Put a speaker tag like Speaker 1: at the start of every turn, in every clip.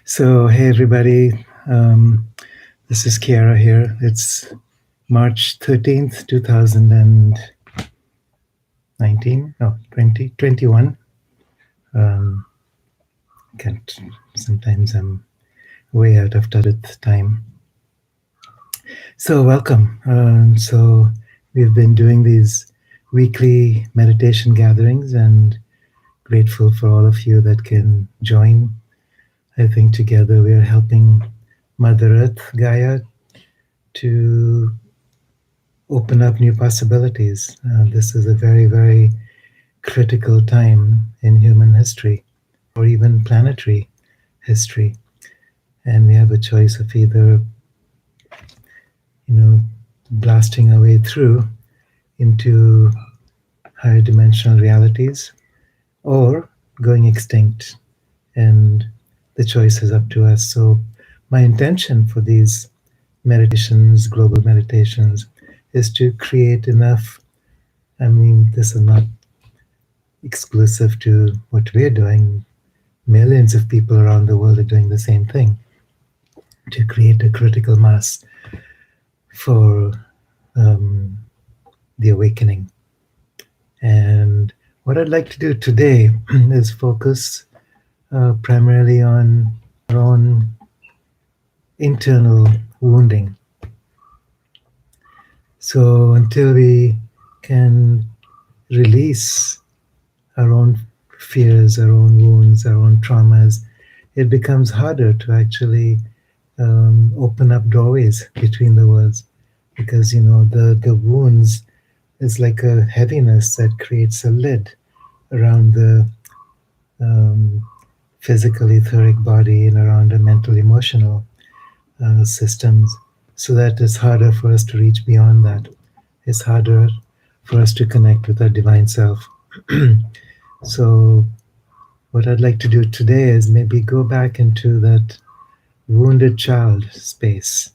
Speaker 1: So, hey everybody, this is Kiara here. It's March 13th, 2019, no, 2021. Um, can't, sometimes I'm way out of touch with time. So, welcome. So, we've been doing these weekly meditation gatherings and grateful for all of you that can join. I think together we are helping Mother Earth, Gaia, to open up new possibilities. This is a very, very critical time in human history, or even planetary history. And we have a choice of either, blasting our way through into higher dimensional realities or going extinct. And the choice is up to us. So, my intention for these meditations, global meditations, is to create enough. I mean, this is not exclusive to what we're doing. Millions of people around the world are doing the same thing to create a critical mass for um, the awakening. And what I'd like to do today is focus primarily on our own internal wounding. So until we can release our own fears, our own wounds, our own traumas, it becomes harder to actually open up doorways between the worlds, because the wounds is like a heaviness that creates a lid around the um, physical etheric body and around the mental emotional systems, so that it's harder for us to reach beyond that. It's harder for us to connect with our divine self. So what I'd like to do today is maybe go back into that wounded child space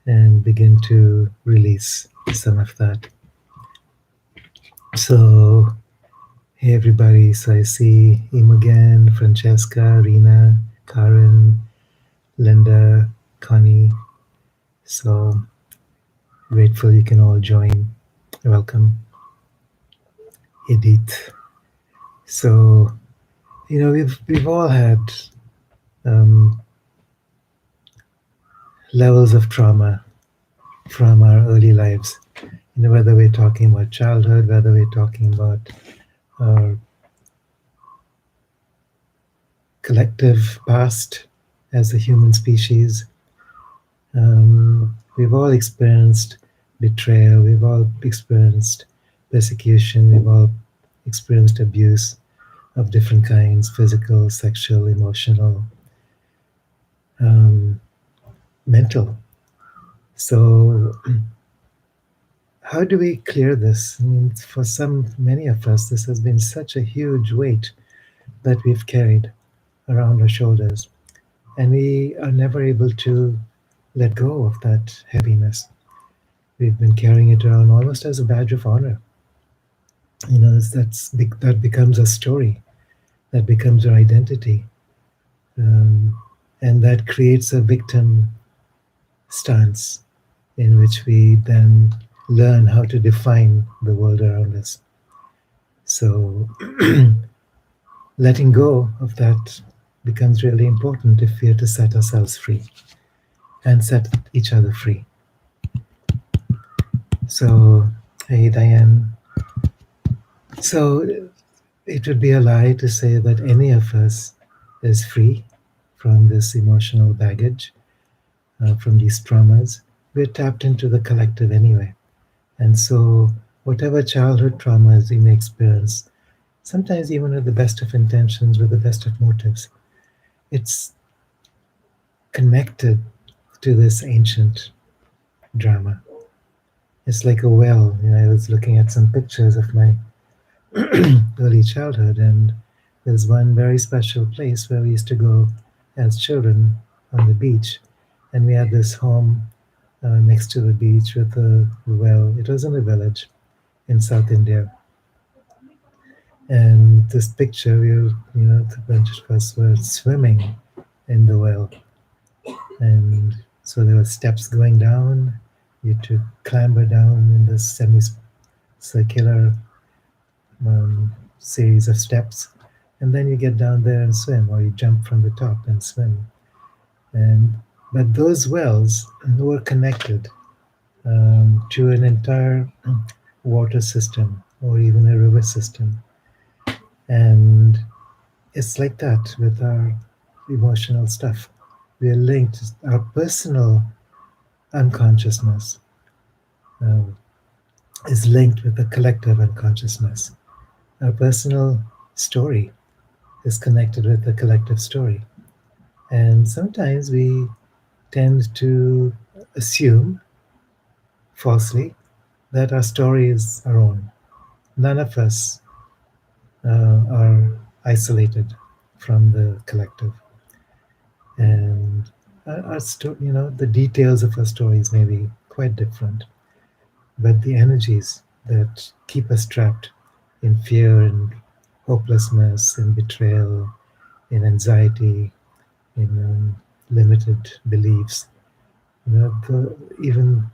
Speaker 1: and begin to release some of that. So, hey everybody, so I see Imogen, Francesca, Rena, Karen, Linda, Connie. So grateful you can all join. Welcome. Edith. So, we've all had um, levels of trauma from our early lives. Whether we're talking about childhood, whether we're talking about our collective past as a human species. We've all experienced betrayal, we've all experienced persecution, we've all experienced abuse of different kinds: physical, sexual, emotional, mental. So, how do we clear this? I mean, for many of us, this has been such a huge weight that we've carried around our shoulders, and we are never able to let go of that heaviness. We've been carrying it around almost as a badge of honor. That becomes a story, that becomes our identity, and that creates a victim stance in which we then learn how to define the world around us. So letting go of that becomes really important if we are to set ourselves free and set each other free. So, hey Diane. So it would be a lie to say that any of us is free from this emotional baggage, from these traumas. We're tapped into the collective anyway. And so, whatever childhood traumas we may experience, sometimes even with the best of intentions, with the best of motives, it's connected to this ancient drama. It's like a well. I was looking at some pictures of my early childhood, and there's one very special place where we used to go as children on the beach, and we had this home next to the beach with a well. It was in a village in South India, and this picture, a bunch of us were swimming in the well. And so there were steps going down. You had to clamber down in this semicircular series of steps. And then you get down there and swim, or you jump from the top and swim. And but those wells were connected to an entire water system or even a river system. And it's like that with our emotional stuff. We are linked, our personal unconsciousness uh, is linked with the collective unconsciousness. Our personal story is connected with the collective story. And sometimes we tend to assume falsely that our story is our own. None of us are isolated from the collective. And the details of our stories may be quite different, but the energies that keep us trapped in fear and hopelessness, in betrayal, in anxiety, in limited beliefs, even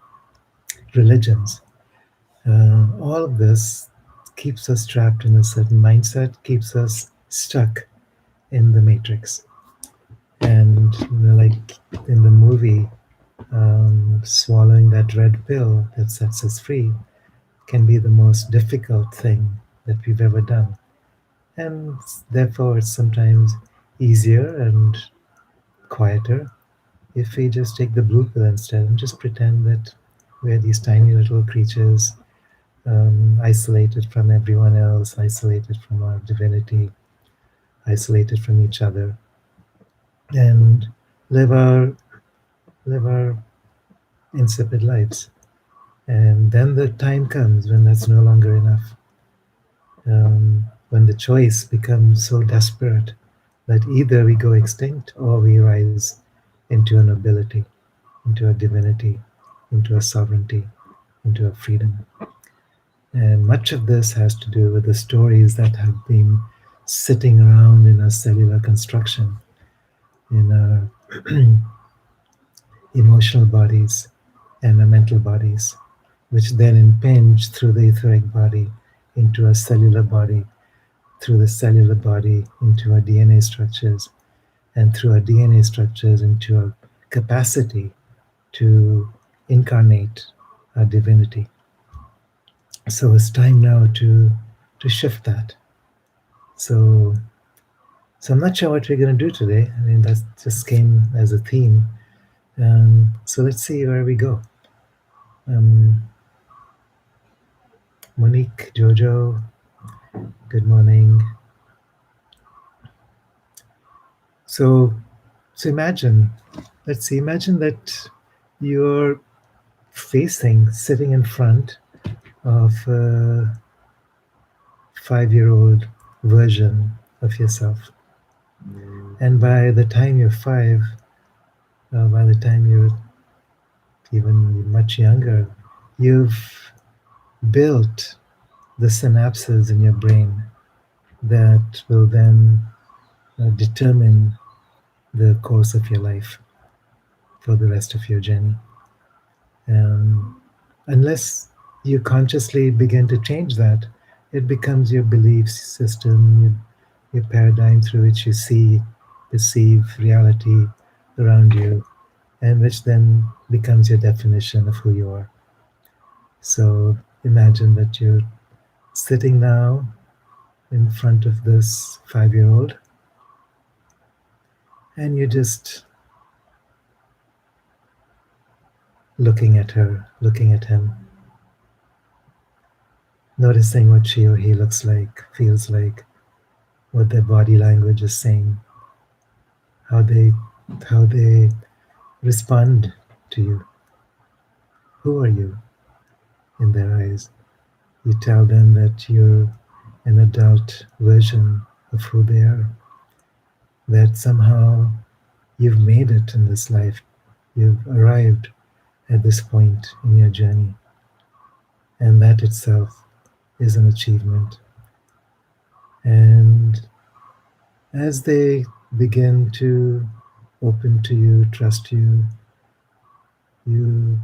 Speaker 1: religions, all of this keeps us trapped in a certain mindset, keeps us stuck in the matrix. And like in the movie, swallowing that red pill that sets us free can be the most difficult thing that we've ever done. And therefore, it's sometimes easier and quieter if we just take the blue pill instead and just pretend that we're these tiny little creatures, isolated from everyone else, isolated from our divinity, isolated from each other, and live our live our insipid lives. And then the time comes when that's no longer enough. When the choice becomes so desperate that either we go extinct or we rise into a nobility, into a divinity, into a sovereignty, into a freedom. And much of this has to do with the stories that have been sitting around in our cellular construction, in our emotional bodies and our mental bodies, which then impinge through the etheric body into a cellular body, through the cellular body into our DNA structures, and through our DNA structures into our capacity to incarnate our divinity. So it's time now to shift that. So so I'm not sure what we're going to do today. I mean, that just came as a theme. So let's see where we go. Um, Monique, Jojo, good morning. So so let's see, imagine that you're sitting in front of a 5-year-old version of yourself. And by the time you're five, by the time you're even much younger, you've built the synapses in your brain that will then determine the course of your life for the rest of your journey. Unless you consciously begin to change that, it becomes your belief system, your paradigm through which you see, perceive reality around you, and which then becomes your definition of who you are. So imagine that you're sitting now in front of this 5-year-old, and you're just looking at her, looking at him, noticing what she or he looks like, feels like, what their body language is saying, how they respond to you. Who are you in their eyes? You tell them that you're an adult version of who they are, that somehow you've made it in this life, you've arrived at this point in your journey, and that itself is an achievement. And as they begin to open to you, trust you, you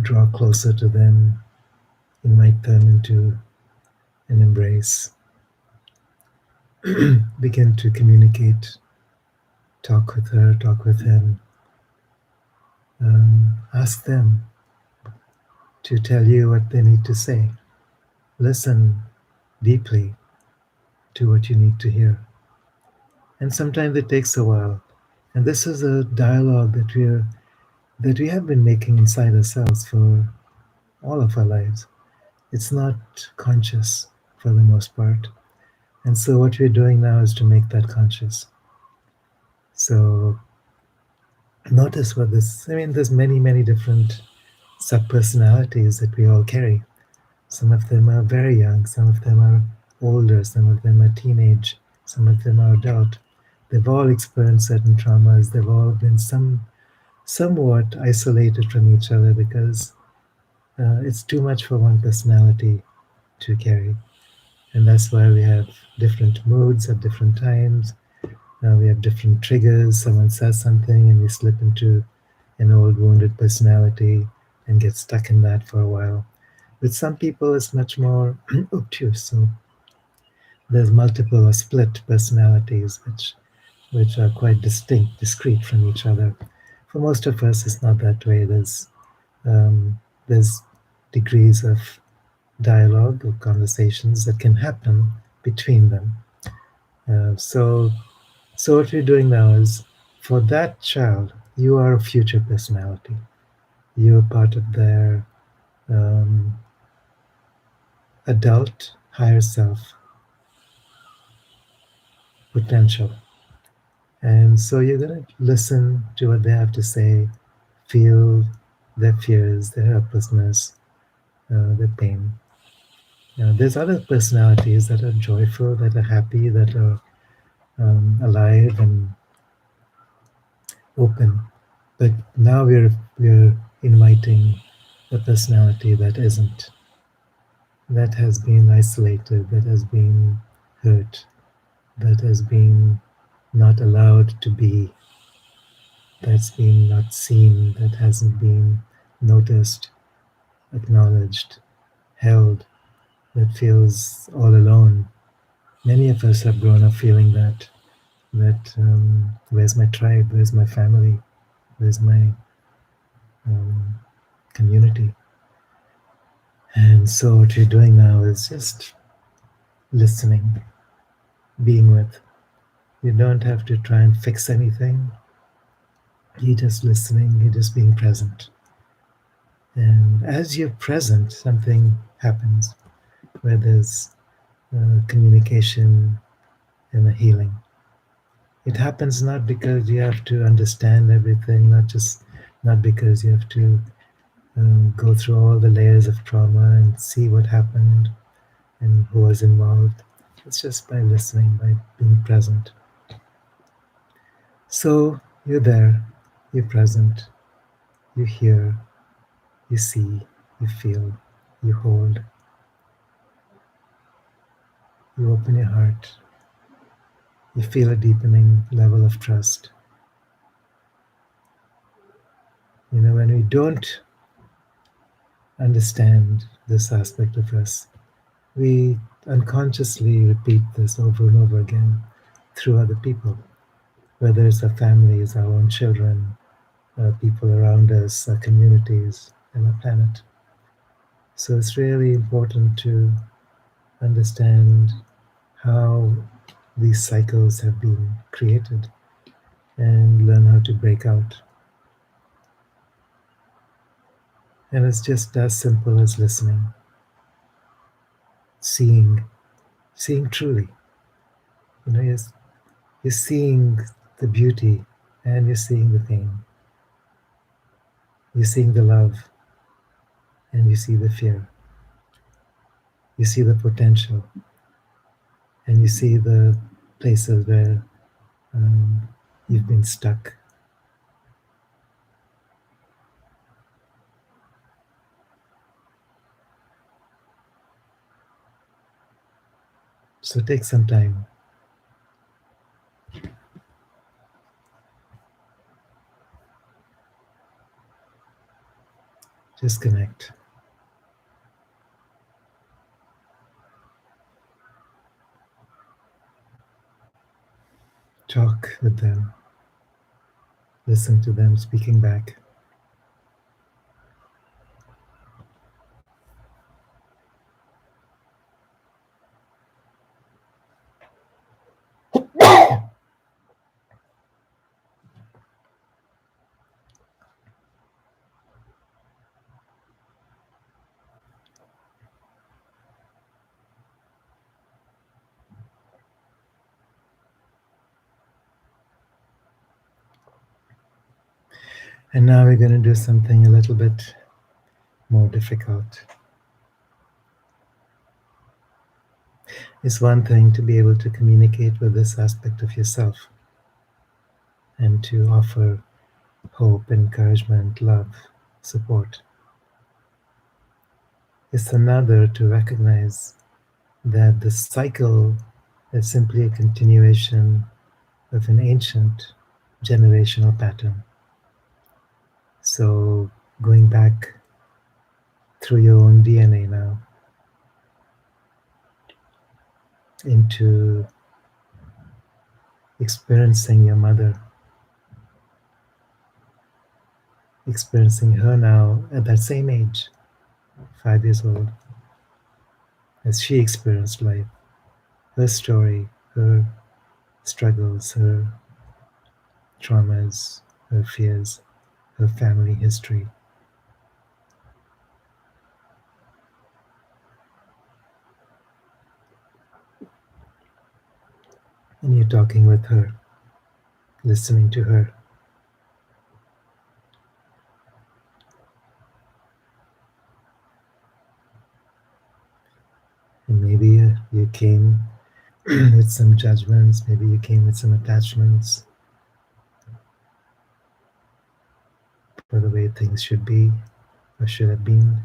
Speaker 1: draw closer to them, invite them into an embrace, begin to communicate, talk with her, talk with him, ask them to tell you what they need to say. Listen deeply to what you need to hear. And sometimes it takes a while. And this is a dialogue that we have been making inside ourselves for all of our lives. It's not conscious for the most part. And so what we're doing now is to make that conscious. So notice what this, I mean, there's many, many different sub-personalities that we all carry. Some of them are very young, some of them are older, some of them are teenage, some of them are adult. They've all experienced certain traumas. They've all been somewhat isolated from each other because it's too much for one personality to carry. And that's why we have different moods at different times. We have different triggers. Someone says something and we slip into an old wounded personality and get stuck in that for a while. With some people, it's much more obtuse. So there's multiple or split personalities, which are quite distinct, discrete from each other. For most of us, it's not that way. Um, there's degrees of dialogue or conversations that can happen between them. So, so what we're doing now is, for that child, you are a future personality. You're part of their um, adult higher self potential. And so you're going to listen to what they have to say, feel their fears, their helplessness, their pain. There's other personalities that are joyful, that are happy, that are alive and open. But now we're inviting a personality that isn't, that has been isolated, that has been hurt, that has been not allowed to be, that's been not seen, that hasn't been noticed, acknowledged, held, that feels all alone. Many of us have grown up feeling that where's my tribe, where's my family, where's my um, community. And so what you're doing now is just listening, being with. You don't have to try and fix anything. You're just listening, you're just being present. And as you're present, something happens where there's communication and a healing. It happens not because you have to understand everything, not because you have to go through all the layers of trauma and see what happened and who was involved. It's just by listening, by being present. So you're there, you're present, you hear, you see, you feel, you hold, you open your heart, you feel a deepening level of trust. When we don't understand this aspect of us, we unconsciously repeat this over and over again through other people, whether it's our families, our own children, people around us, our communities, and our planet. So it's really important to understand how these cycles have been created and learn how to break out. And it's just as simple as listening, seeing, seeing truly. You're seeing the beauty and you're seeing the pain. You're seeing the love and you see the fear. You see the potential and you see the places where um, you've been stuck. So take some time. Just connect. Talk with them. Listen to them speaking back. And now we're going to do something a little bit more difficult. It's one thing to be able to communicate with this aspect of yourself and to offer hope, encouragement, love, support. It's another to recognize that the cycle is simply a continuation of an ancient generational pattern. So, going back through your own DNA now into experiencing your mother, experiencing her now at that same age, 5 years old, as she experienced life, her story, her struggles, her traumas, her fears, her family history. And you're talking with her, listening to her. And maybe you came with some judgments, maybe you came with some attachments for the way things should be, or should have been,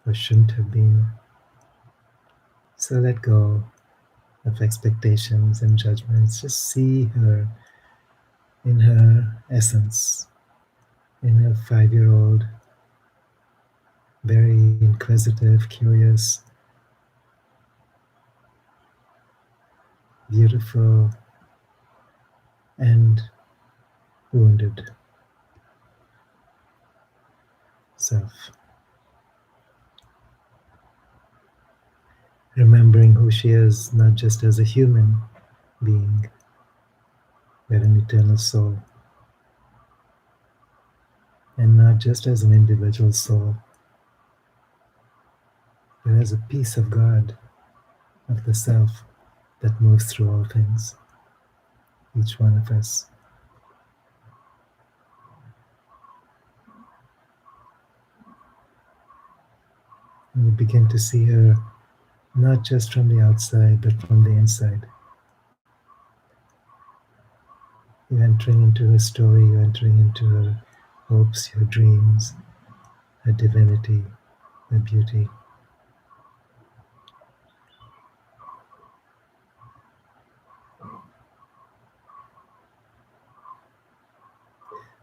Speaker 1: or shouldn't have been. So let go of expectations and judgments. Just see her in her essence, in her 5 year old, very inquisitive, curious, beautiful, and wounded self. Remembering who she is, not just as a human being, but an eternal soul, and not just as an individual soul, but as a piece of God, of the self that moves through all things, each one of us. And you begin to see her not just from the outside, but from the inside. You're entering into her story, you're entering into her hopes, her dreams, her divinity, her beauty.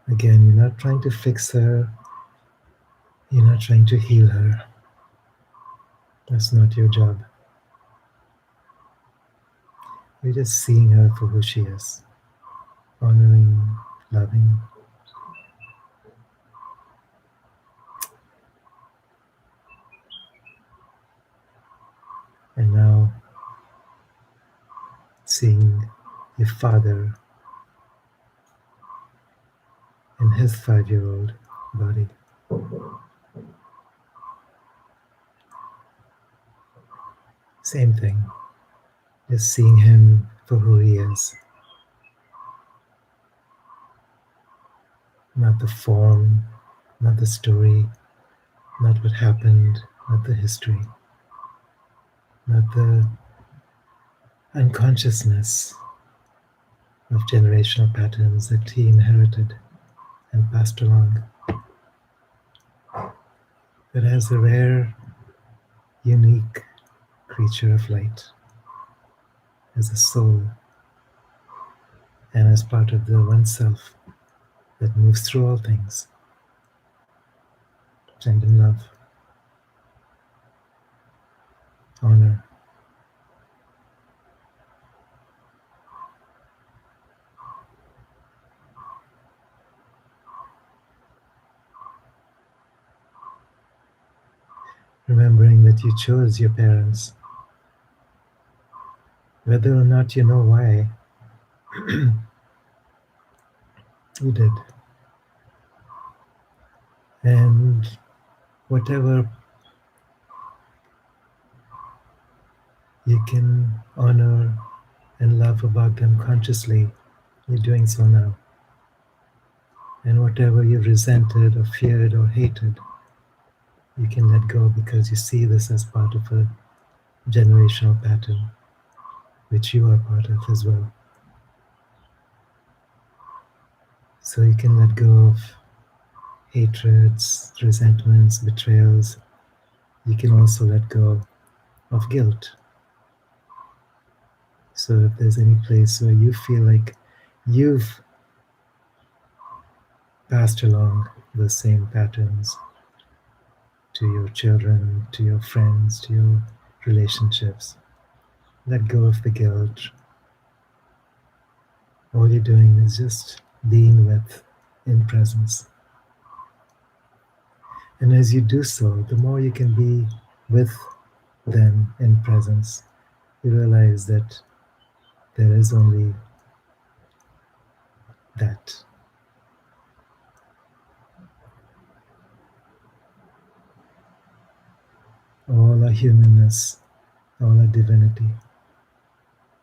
Speaker 1: Again, you're not trying to fix her, you're not trying to heal her. That's not your job. You're just seeing her for who she is, honoring, loving. And now seeing your father in his 5 year old body. Same thing. Just seeing him for who he is. Not the form, not the story, not what happened, not the history, not the unconsciousness of generational patterns that he inherited and passed along. But as a rare, unique creature of light, as a soul, and as part of the one self that moves through all things. and in love, honor. Remembering that you chose your parents, whether or not you know why, you did. And whatever you can honor and love about them consciously, you're doing so now. And whatever you've resented or feared or hated, you can let go because you see this as part of a generational pattern, which you are part of as well. So you can let go of hatreds, resentments, betrayals. You can also let go of guilt. So if there's any place where you feel like you've passed along the same patterns to your children, to your friends, to your relationships, let go of the guilt. All you're doing is just being with in presence. And as you do so, the more you can be with them in presence, you realize that there is only that. All our humanness, all our divinity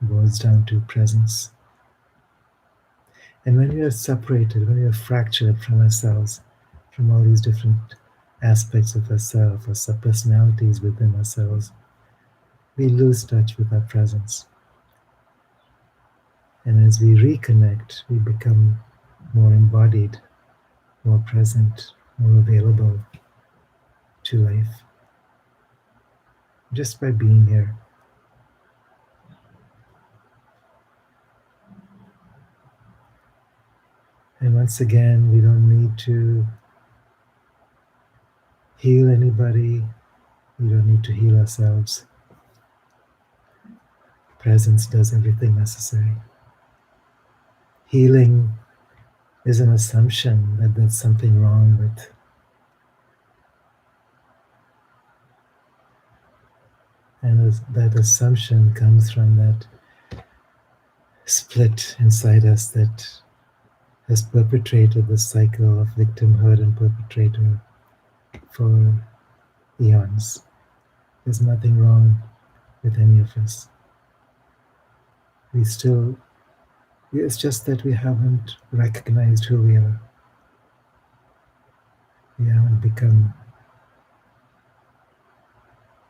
Speaker 1: boils down to presence. And when we are separated, when we are fractured from ourselves, from all these different aspects of ourselves or subpersonalities within ourselves, we lose touch with our presence. And as we reconnect, we become more embodied, more present, more available to life just by being here. And once again, we don't need to heal anybody, we don't need to heal ourselves. Presence does everything necessary. Healing is an assumption that there's something wrong with. And that assumption comes from that split inside us that has perpetrated the cycle of victimhood and perpetrator for eons. There's nothing wrong with any of us. We still, it's just that we haven't recognized who we are. We haven't become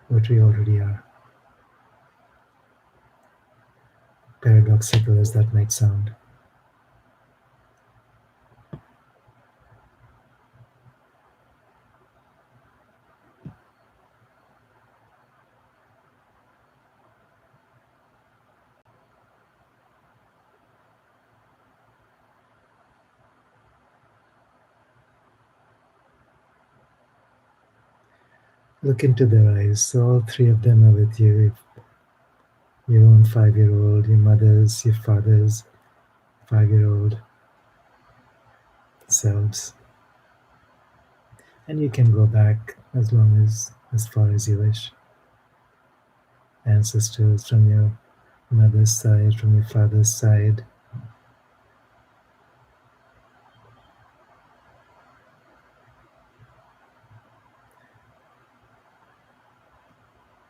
Speaker 1: what we already are. Paradoxical as that might sound. Look into their eyes. So all three of them are with you. Your own 5-year-old, your mother's, your father's 5-year-old selves. And you can go back as far as you wish. Ancestors from your mother's side, from your father's side.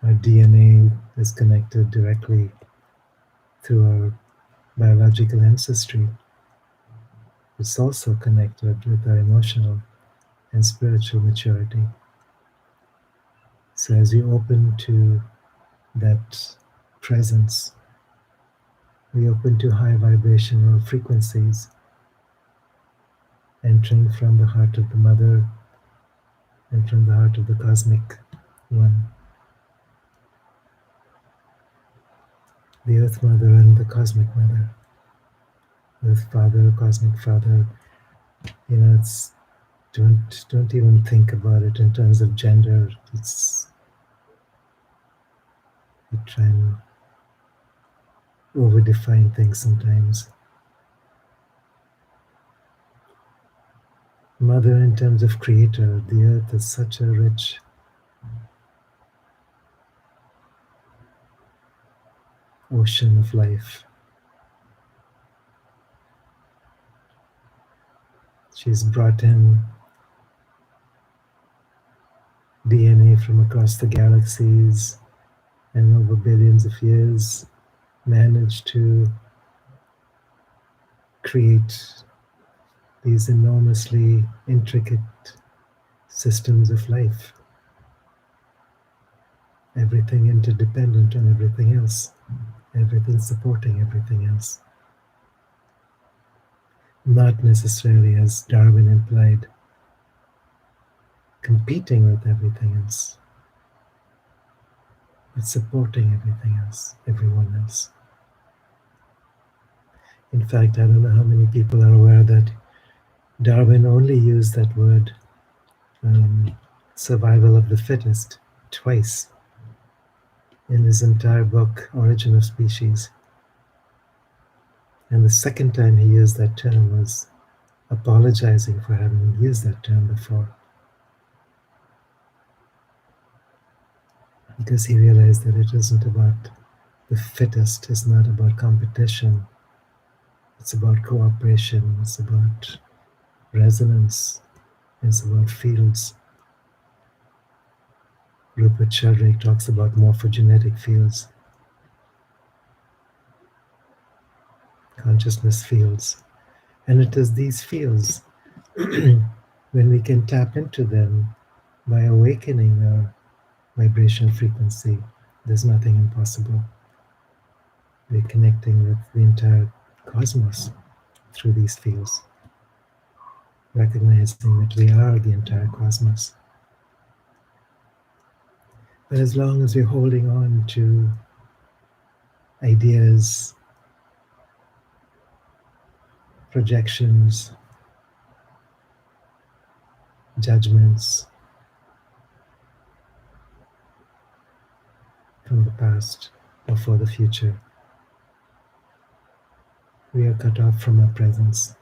Speaker 1: Our DNA is connected directly through our biological ancestry. It's also connected with our emotional and spiritual maturity. So as we open to that presence, we open to high vibrational frequencies entering from the heart of the mother and from the heart of the cosmic one, the earth mother and the cosmic mother, earth father, cosmic father. It's Don't even think about it in terms of gender. It's we try and over-define things sometimes. Mother, in terms of creator, the earth is such a rich ocean of life. She's brought in DNA from across the galaxies and over billions of years managed to create these enormously intricate systems of life, everything interdependent on everything else, everything supporting everything else. Not necessarily, as Darwin implied, competing with everything else, but supporting everything else, everyone else. In fact, I don't know how many people are aware that Darwin only used that word, survival of the fittest, twice in his entire book, Origin of Species. And the second time he used that term was apologizing for having used that term before, because he realized that it isn't about the fittest, it's not about competition, it's about cooperation, it's about resonance, it's about fields. Rupert Sheldrake talks about morphogenetic fields, consciousness fields. And it is these fields, when we can tap into them by awakening our vibration frequency, there's nothing impossible. We're connecting with the entire cosmos through these fields, recognizing that we are the entire cosmos. But as long as we're holding on to ideas, projections, judgments from the past or for the future, we are cut off from our presence.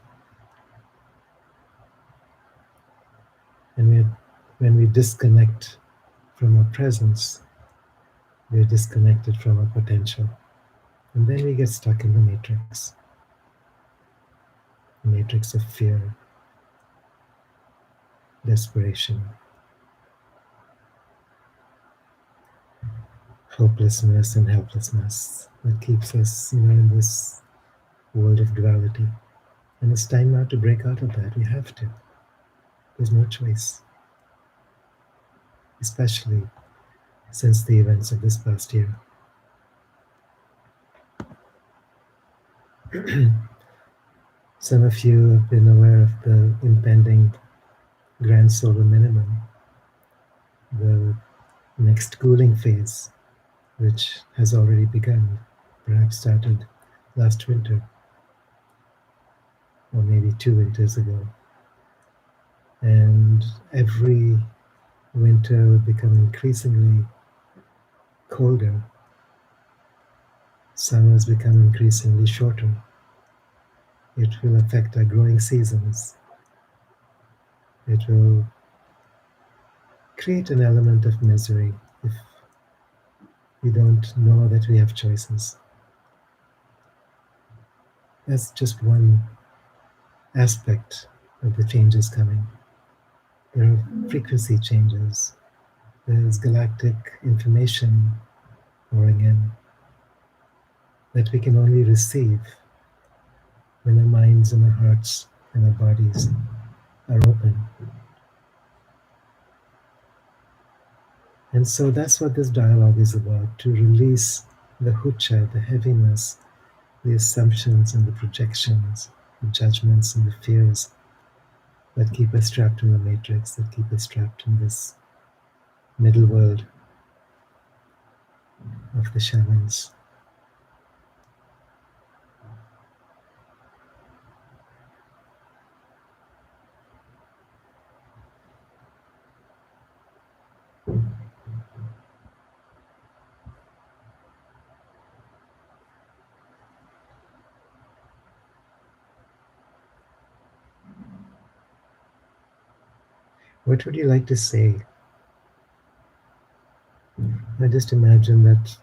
Speaker 1: And when we disconnect from our presence, we're disconnected from our potential. And then we get stuck in the matrix of fear, desperation, hopelessness, and helplessness that keeps us, in this world of duality. And it's time now to break out of that. We have to. There's no choice. Especially since the events of this past year. Some of you have been aware of the impending grand solar minimum, the next cooling phase, which has already begun, perhaps started last winter, or maybe 2 winters ago. And every winter will become increasingly colder. Summers become increasingly shorter. It will affect our growing seasons. It will create an element of misery if we don't know that we have choices. That's just one aspect of the changes coming. There are frequency changes. There's galactic information pouring in that we can only receive when our minds and our hearts and our bodies are open. And so that's what this dialogue is about, to release the hucha, the heaviness, the assumptions and the projections, the judgments and the fears that keep us trapped in the matrix, that keep us trapped in this middle world of the shamans. What would you like to say? I just imagine that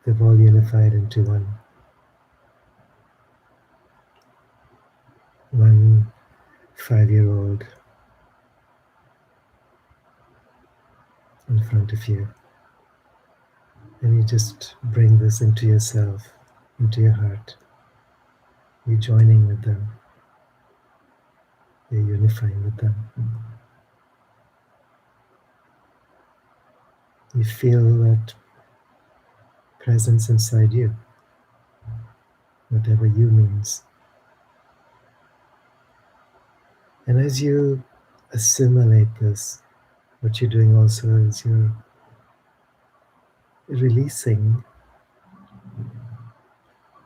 Speaker 1: they've all unified into one 5-year-old in front of you. And you just bring this into yourself, into your heart. You're joining with them, you're unifying with them. You feel that presence inside you, whatever you means. And as you assimilate this, what you're doing also is you're releasing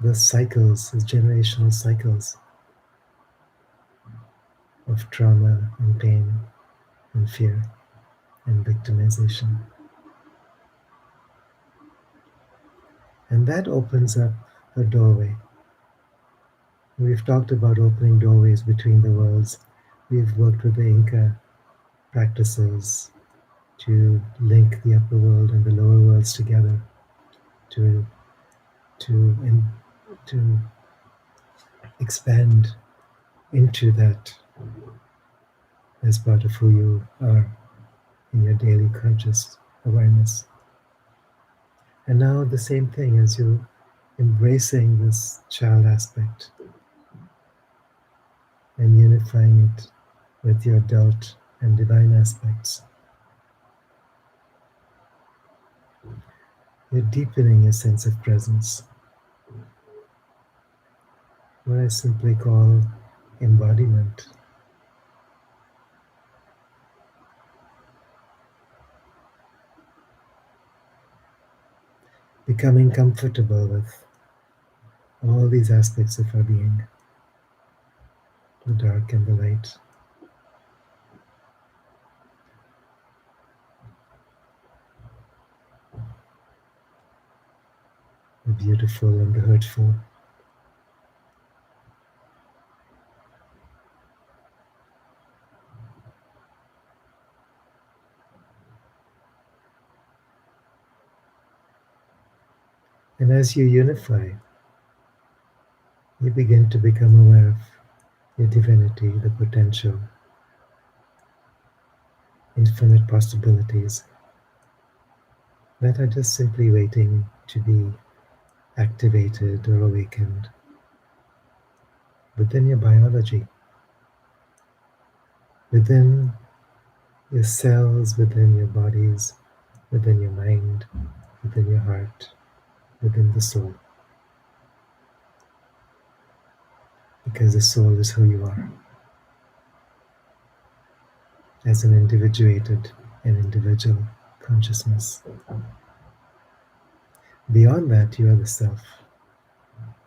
Speaker 1: the cycles, the generational cycles of trauma and pain and fear and victimization. And that opens up a doorway. We've talked about opening doorways between the worlds. We've worked with the Inca practices to link the upper world and the lower worlds together, to to and to expand into that as part of who you are in your daily conscious awareness. And now the same thing as you embracing this child aspect and unifying it with your adult and divine aspects. You're deepening your sense of presence, what I simply call embodiment, becoming comfortable with all these aspects of our being, the dark and the light, the beautiful and the hurtful. And as you unify, you begin to become aware of your divinity, the potential, infinite possibilities that are just simply waiting to be activated or awakened within your biology, within your cells, within your bodies, within your mind, within your heart, within the soul. Because the soul is who you are as an individuated and individual consciousness. Beyond that, you are the self.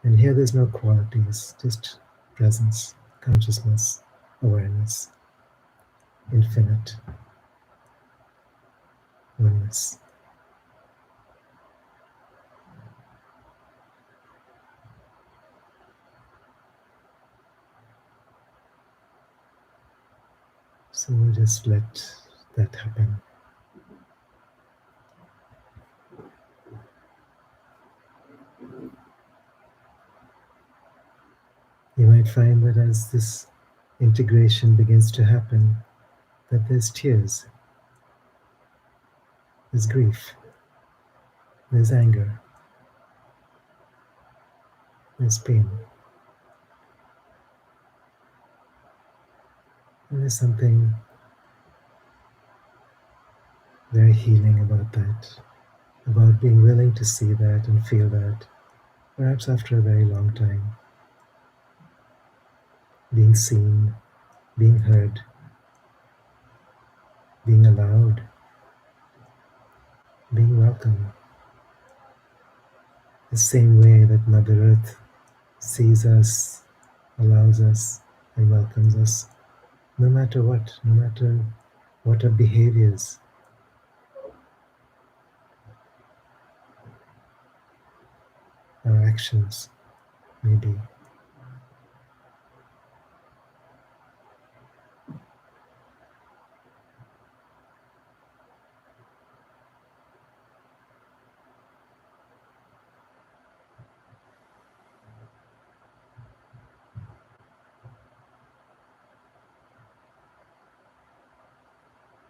Speaker 1: And here there's no qualities, just presence, consciousness, awareness, infinite oneness. So we'll just let that happen. You might find that as this integration begins to happen, that there's tears, there's grief, there's anger, there's pain. And there's something very healing about that, about being willing to see that and feel that, perhaps after a very long time, being seen, being heard, being allowed, being welcome. The same way that Mother Earth sees us, allows us, and welcomes us, no matter what our behaviors, our actions may be.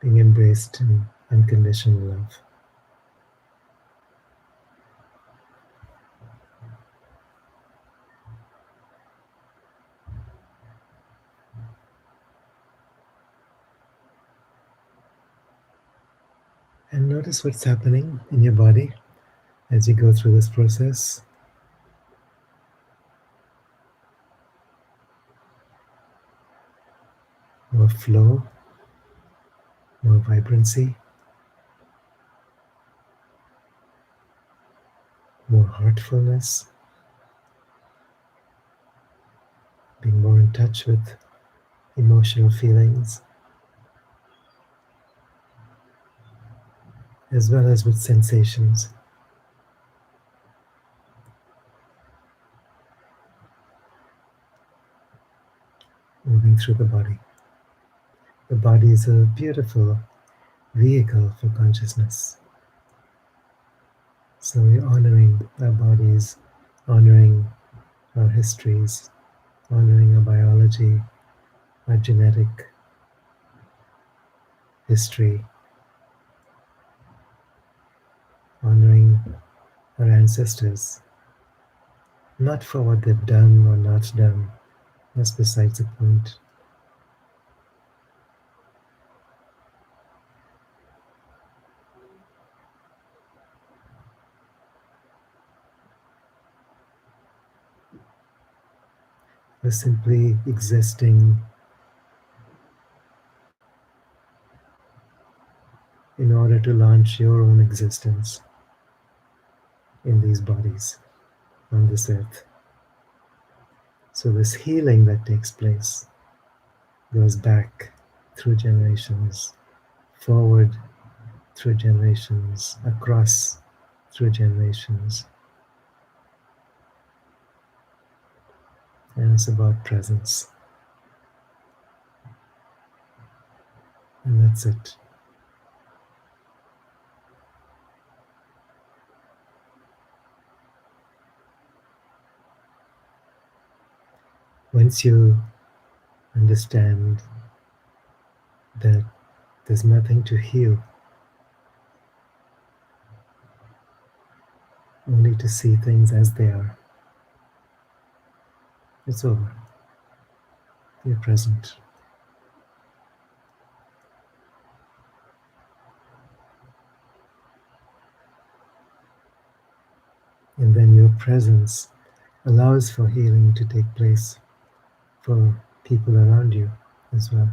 Speaker 1: being embraced in unconditional love. And notice what's happening in your body as you go through this process. More flow, more vibrancy, more heartfulness, being more in touch with emotional feelings, as well as with sensations, moving through the body. The body is a beautiful vehicle for consciousness. So we're honoring our bodies, honoring our histories, honoring our biology, our genetic history, honoring our ancestors, not for what they've done or not done, that's besides the point. We're simply existing in order to launch your own existence in these bodies on this earth. So, this healing that takes place goes back through generations, forward through generations, across through generations. And it's about presence. And that's it. Once you understand that there's nothing to heal, only to see things as they are, it's over. You're present. And then your presence allows for healing to take place for people around you as well.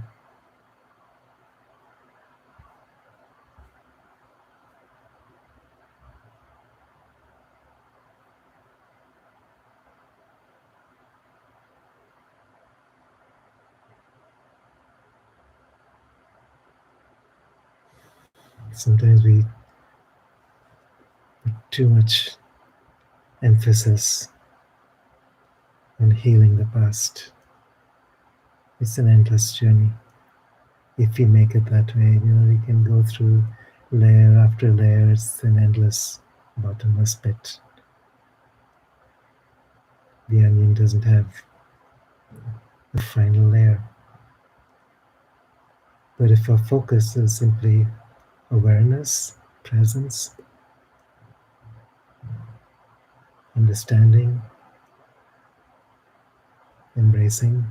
Speaker 1: Sometimes we put too much emphasis on healing the past. It's an endless journey. If we make it that way, we can go through layer after layer. It's an endless bottomless pit. The onion doesn't have a final layer. But if our focus is simply awareness, presence, understanding, embracing,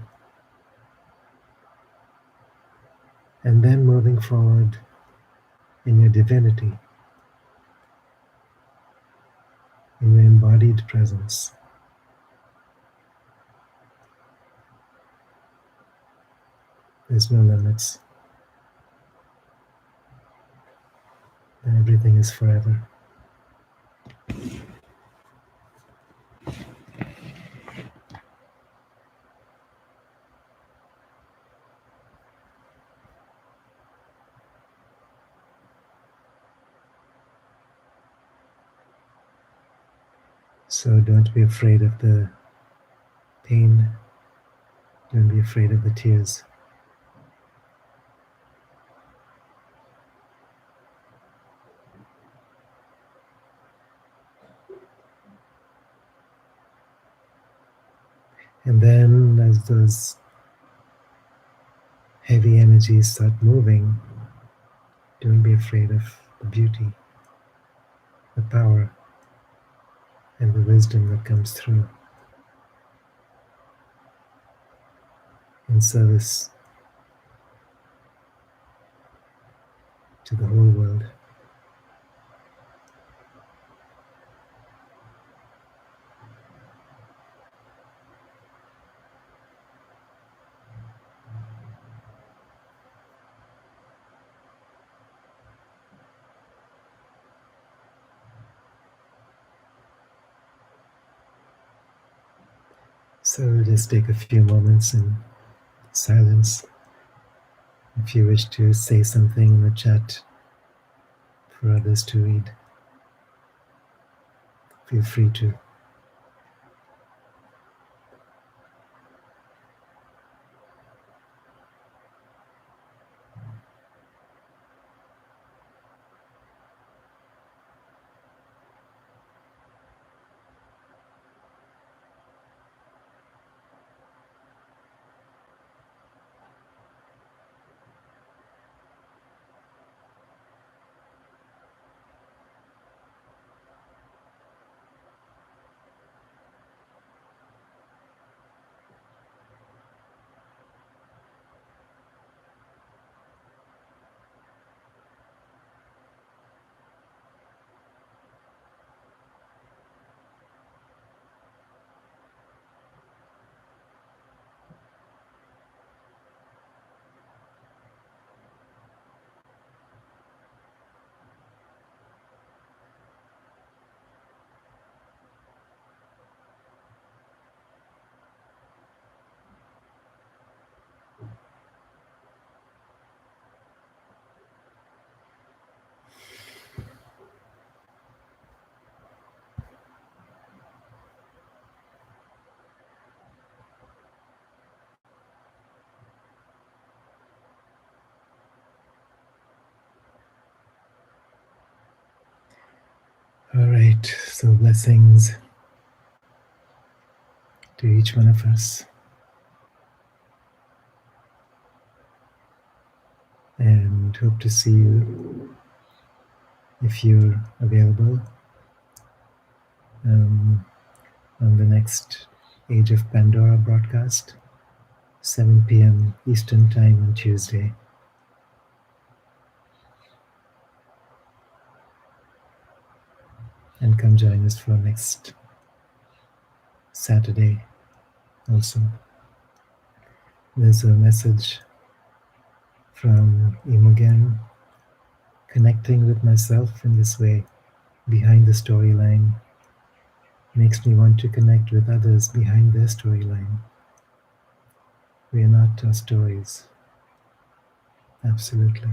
Speaker 1: and then moving forward in your divinity, in your embodied presence, there's no limits. And everything is forever. So don't be afraid of the pain. Don't be afraid of the tears. And then as those heavy energies start moving, Don't be afraid of the beauty, the power, and the wisdom that comes through in service to the whole world. So just take a few moments in silence. If you wish to say something in the chat for others to read, feel free to. All right, so blessings to each one of us. And hope to see you if you're available on the next Age of Pandora broadcast, 7 p.m. Eastern Time on Tuesday. And come join us for next Saturday also. There's a message from Imogen: connecting with myself in this way, behind the storyline, makes me want to connect with others behind their storyline. We are not our stories. Absolutely.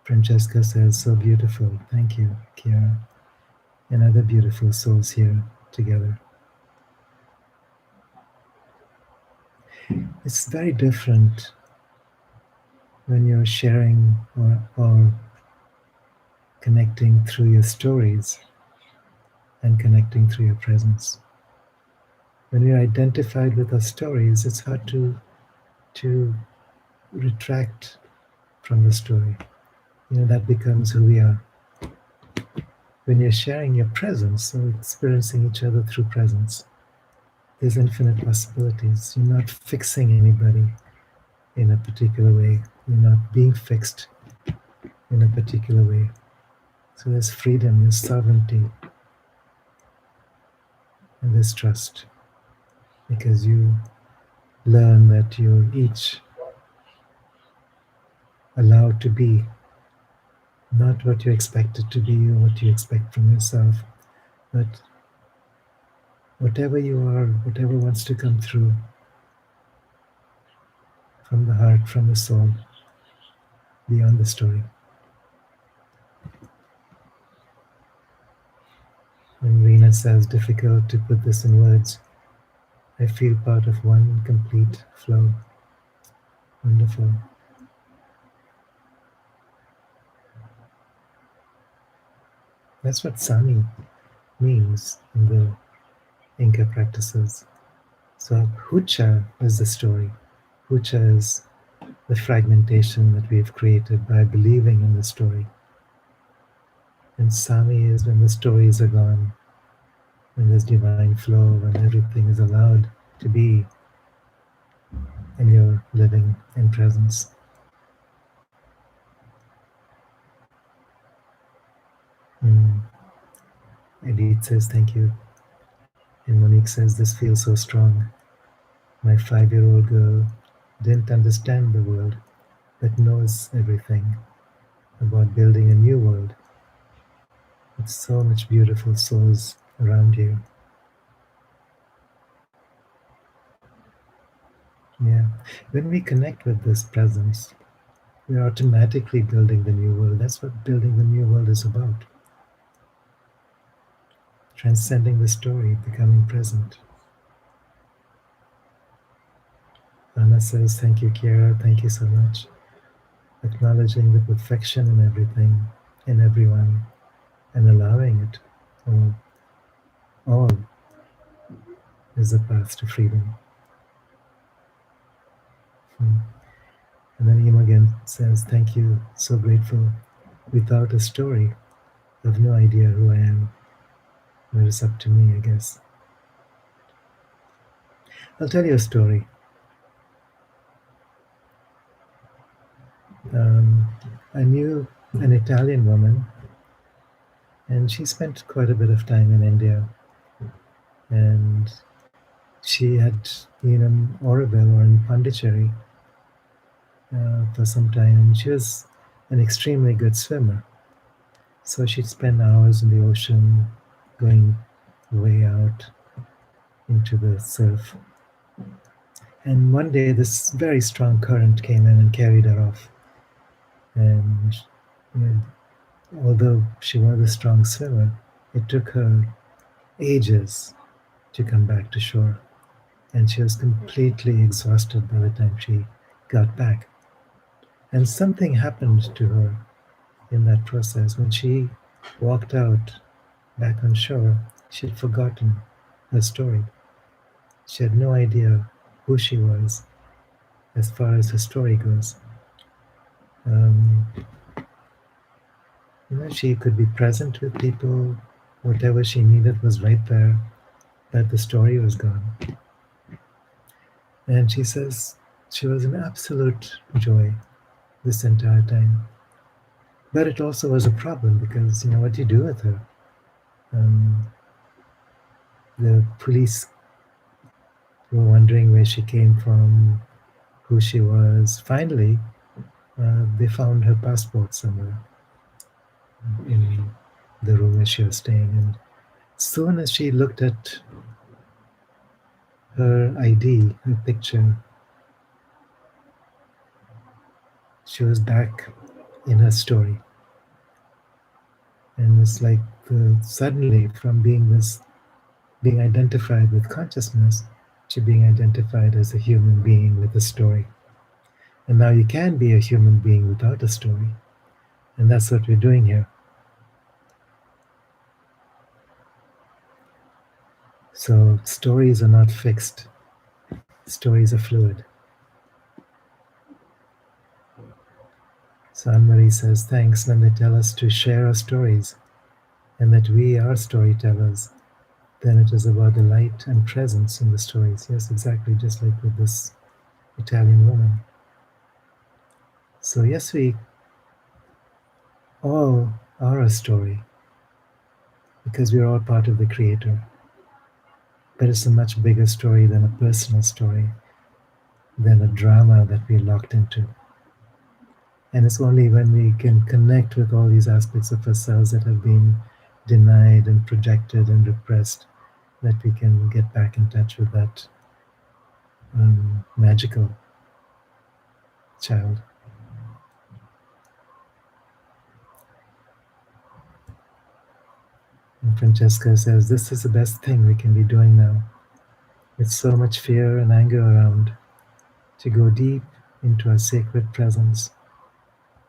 Speaker 1: Francesca says, so beautiful. Thank you, Kiara. And other beautiful souls here together. It's very different when you're sharing or connecting through your stories and connecting through your presence. When we're identified with our stories, it's hard to retract from the story. That becomes who we are. When you're sharing your presence, so experiencing each other through presence, there's infinite possibilities. You're not fixing anybody in a particular way. You're not being fixed in a particular way. So there's freedom, there's sovereignty, and there's trust. Because you learn that you're each allowed to be not what you expected to be or what you expect from yourself, but whatever you are, whatever wants to come through from the heart, from the soul, beyond the story. When Rena says difficult to put this in words, I feel part of one complete flow. Wonderful. That's what Sami means in the Inca practices. So Hucha is the story. Hucha is the fragmentation that we've created by believing in the story. And Sami is when the stories are gone, when there's divine flow, when everything is allowed to be in your living in presence. Mm. Edith says thank you. And Monique says this feels so strong. My 5-year-old girl didn't understand the world, but knows everything about building a new world with so much beautiful souls around you. Yeah. When we connect with this presence, we're automatically building the new world. That's what building the new world is about. Transcending the story, becoming present. Anna says, thank you, Kiara. Thank you so much. Acknowledging the perfection in everything, in everyone, and allowing it all is the path to freedom. Hmm. And then Imogen says, thank you, so grateful. Without a story, I have no idea who I am, but it's up to me, I guess. I'll tell you a story. Um, I knew an Italian woman, and she spent quite a bit of time in India. And she had been in Oroville or in Pondicherry for some time, and she was an extremely good swimmer. So she'd spend hours in the ocean, going way out into the surf. And one day, this very strong current came in and carried her off. And you know, although she was a strong swimmer, it took her ages to come back to shore. And she was completely exhausted by the time she got back. And something happened to her in that process. When she walked out back on shore, she'd forgotten her story. She had no idea who she was as far as her story goes. Um, she could be present with people. Whatever she needed was right there, but the story was gone. And she says she was an absolute joy this entire time. But it also was a problem because, what do you do with her? Um, the police were wondering where she came from, who she was. Finally, they found her passport somewhere in the room where she was staying. And as soon as she looked at her ID, her picture, she was back in her story. And it's like suddenly from being identified with consciousness to being identified as a human being with a story. And now you can be a human being without a story. And that's what we're doing here. So stories are not fixed. Stories are fluid. So Anne-Marie says, thanks when they tell us to share our stories and that we are storytellers. Then it is about the light and presence in the stories. Yes, exactly, just like with this Italian woman. So yes, we all are a story because we are all part of the Creator. But it's a much bigger story than a personal story, than a drama that we're locked into. And it's only when we can connect with all these aspects of ourselves that have been denied and projected and repressed that we can get back in touch with that magical child. And Francesca says, this is the best thing we can be doing now. With so much fear and anger around, to go deep into our sacred presence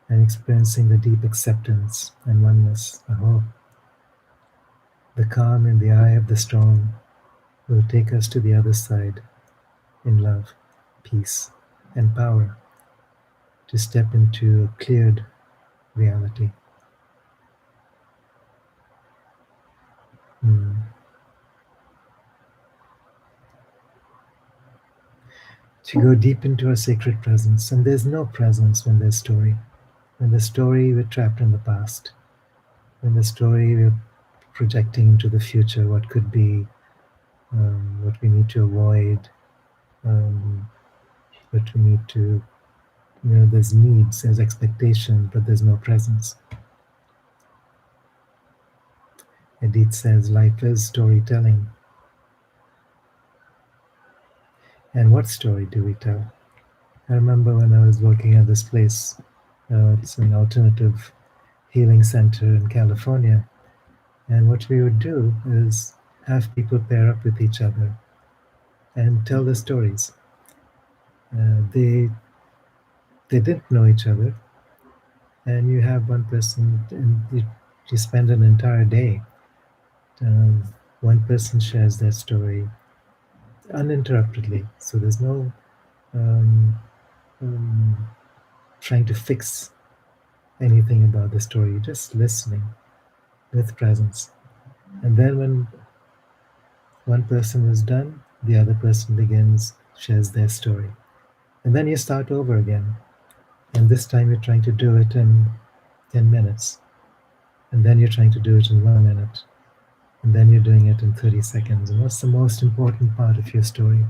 Speaker 1: and experiencing the deep acceptance and oneness. Oh, the calm in the eye of the storm will take us to the other side in love, peace, and power to step into a cleared reality. Mm. To go deep into a sacred presence. And there's no presence when there's story. When there's story, we're trapped in the past. When there's story, we're projecting into the future what could be, what we need to avoid, um, what we need to, there's needs, there's expectations, but there's no presence. Edith says life is storytelling. And what story do we tell? I remember when I was working at this place, it's an alternative healing center in California. And what we would do is have people pair up with each other and tell the stories. They didn't know each other, and you have one person, and you spend an entire day. Um, One person shares their story uninterruptedly, so there's no um, um, trying to fix anything about the story. You're just listening with presence. And then when one person is done, the other person begins, shares their story. And then you start over again. And this time you're trying to do it in 10 minutes. And then you're trying to do it in 1 minute. And then you're doing it in 30 seconds. And what's the most important part of your story?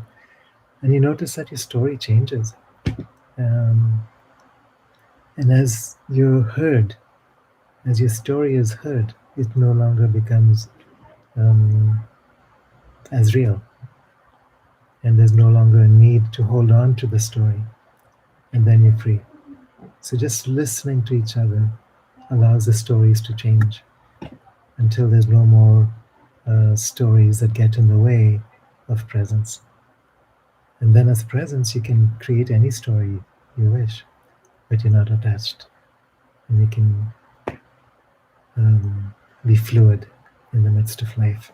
Speaker 1: And you notice that your story changes. Um, and as you're heard, as your story is heard, it no longer becomes um, as real. And there's no longer a need to hold on to the story. And then you're free. So just listening to each other allows the stories to change until there's no more stories that get in the way of presence. And then, as presence, you can create any story you wish, but you're not attached. And you can be fluid in the midst of life.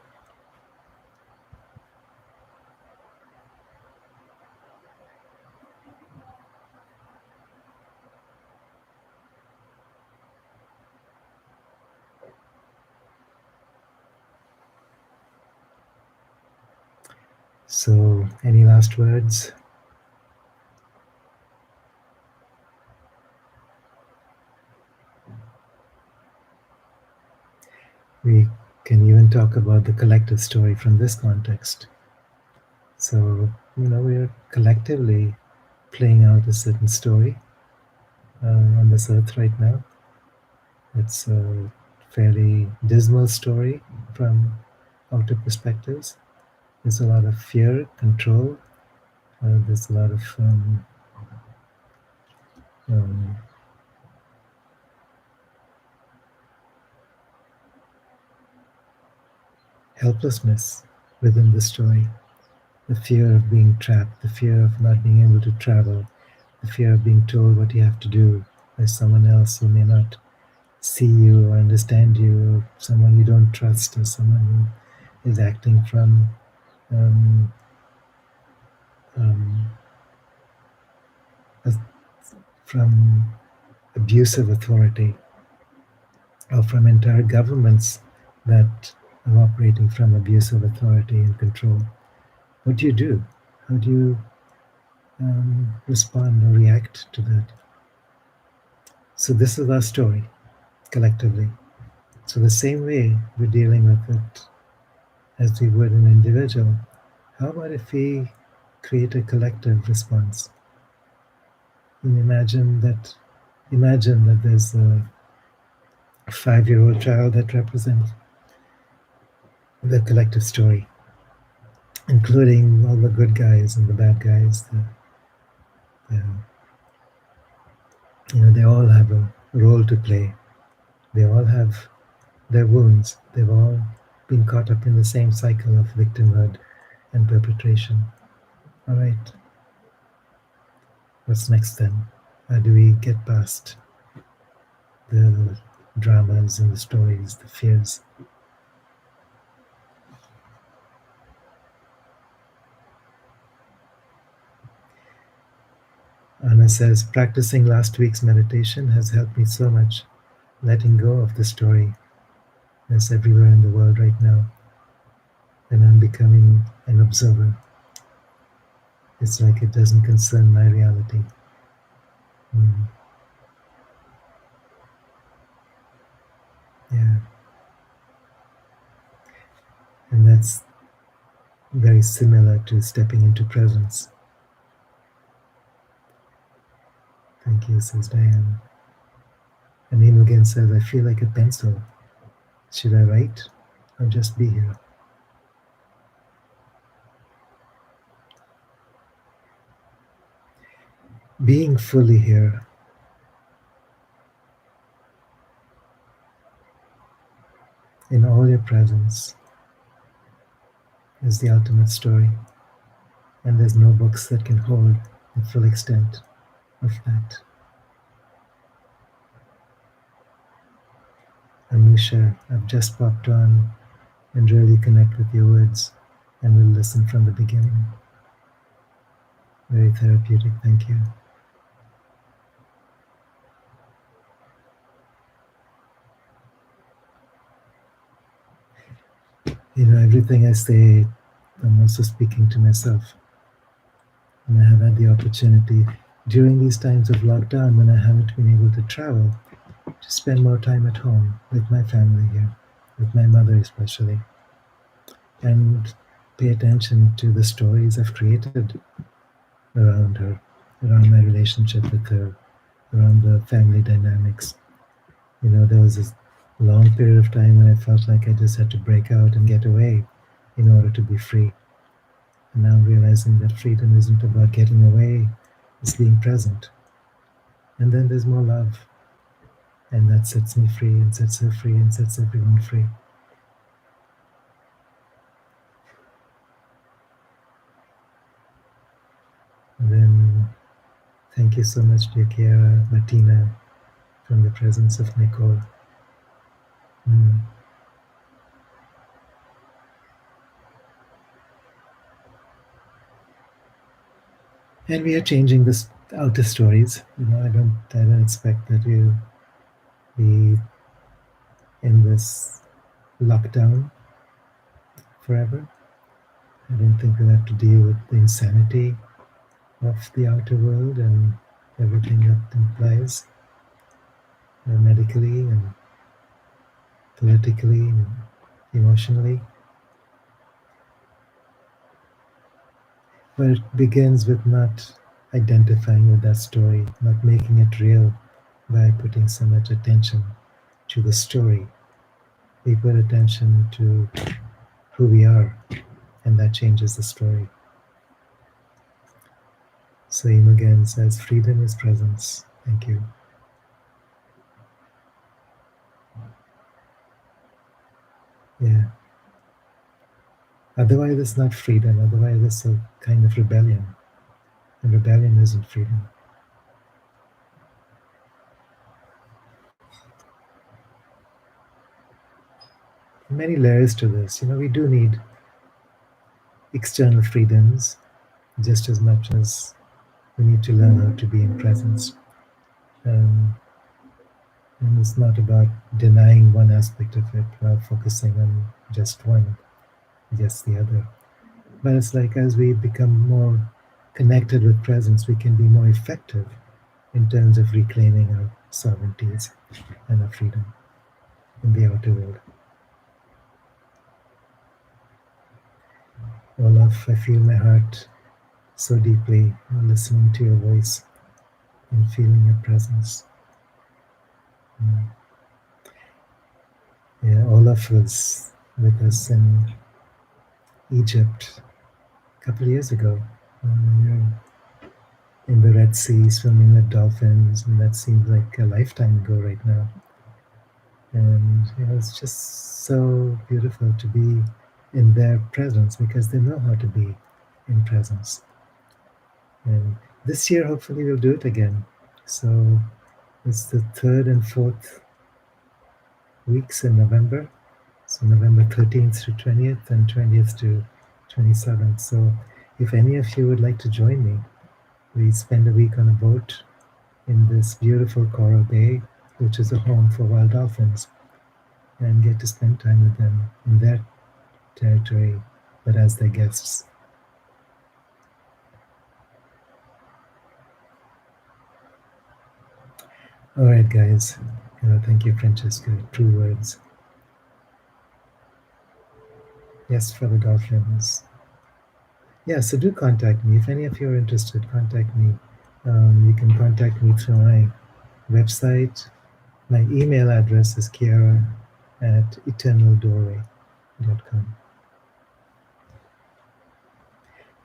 Speaker 1: So, any last words? We can even talk about the collective story from this context. So, we're collectively playing out a certain story on this earth right now. It's a fairly dismal story from outer perspectives. There's a lot of fear, control. There's a lot of um, helplessness within the story. The fear of being trapped, the fear of not being able to travel, the fear of being told what you have to do by someone else who may not see you or understand you, or someone you don't trust, or someone who is acting um, um, from abusive authority, or from entire governments that are operating from abusive authority and control. What do you do? How do you respond or react to that? So this is our story collectively. So the same way we're dealing with it as we would an individual, how about if we create a collective response? And imagine that there's a 5-year-old child that represents the collective story, including all the good guys and the bad guys. The, they all have a role to play. They all have their wounds. They've all been caught up in the same cycle of victimhood and perpetration. All right, what's next then? How do we get past the dramas and the stories, the fears? Anna says, practicing last week's meditation has helped me so much, letting go of the story that's everywhere in the world right now, and I'm becoming an observer. It's like it doesn't concern my reality. Mm, yeah, and that's very similar to stepping into presence. Thank you, says Diane. And Imogen says, I feel like a pencil. Should I write or just be here? Being fully here, in all your presence, is the ultimate story. And there's no books that can hold the full extent of that. Anusha, I've just popped on and really connect with your words and will listen from the beginning. Very therapeutic, thank you. You know, everything I say, I'm also speaking to myself. And I have had the opportunity during these times of lockdown when I haven't been able to travel to spend more time at home with my family here, with my mother especially, and pay attention to the stories I've created around her, around my relationship with her, around the family dynamics. You know, there was this long period of time when I felt like I just had to break out and get away in order to be free. And now I'm realizing that freedom isn't about getting away, it's being present. And then there's more love, and that sets me free and sets her free and sets everyone free. And then thank you so much, dear Kiara, Martina, from the presence of Nicole. Mm. And we are changing this outer stories. You know, I don't expect that we'll be in this lockdown forever. I don't think we'll have to deal with the insanity of the outer world and everything that implies medically and politically and emotionally. But it begins with not identifying with that story, not making it real by putting so much attention to the story. We put attention to who we are, and that changes the story. So Imogen says, freedom is presence. Thank you. Yeah. Otherwise, it's not freedom. Otherwise, it's a kind of rebellion. And rebellion isn't freedom. Many layers to this. You know, we do need external freedoms just as much as we need to learn how to be in presence. Um, and it's not about denying one aspect of it while focusing on just one, just the other. But it's like as we become more connected with presence, we can be more effective in terms of reclaiming our sovereignties and our freedom in the outer world. Olaf, I feel my heart so deeply listening to your voice and feeling your presence. Mm. Yeah, Olaf was with us in Egypt a couple of years ago. We were in the Red Sea swimming with dolphins, and that seems like a lifetime ago right now. And it's just so beautiful to be in their presence because they know how to be in presence. And this year, hopefully, we'll do it again. So it's the third and fourth weeks in November. So November 13th to 20th and 20th to 27th. So if any of you would like to join me, We spend a week on a boat in this beautiful coral bay, which is a home for wild dolphins, and get to spend time with them in their territory, but as their guests. All right, guys. Thank you, Francesca. True words. Yes, for the dolphins. Yeah, so do contact me. If any of you are interested, contact me. You can contact me through my website. My email address is kiara@eternaldoorway.com.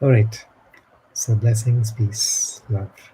Speaker 1: All right. So blessings, peace, love.